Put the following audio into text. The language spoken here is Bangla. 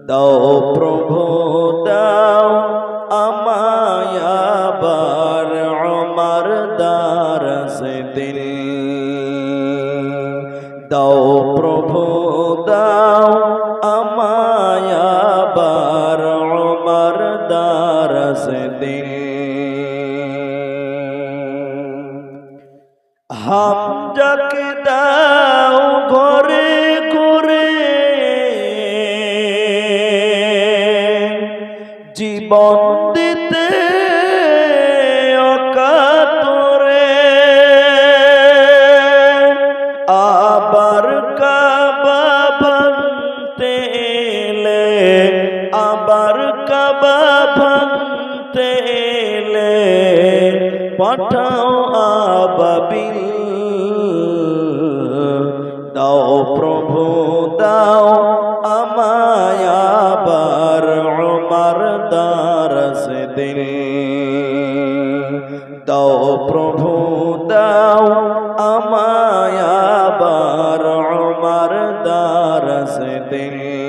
দাও প্রভু দাও আমায় আবার উমর দারস দিল। দাও প্রভু দাও আমায় আবার উমর দারস দিল। হামজাকে দাও ঘরে ঘরে জীবন দিতে অকাতরে, আবার কাবা ভাঙতে এলে, আবার কাবা ভাঙতে এলে পাঠাও আবাবিল। দাও প্রভু দাও আমায় আবার উমর দারস দিল। দাও প্রভু দাও আমায় আবার উমর দারস দিল।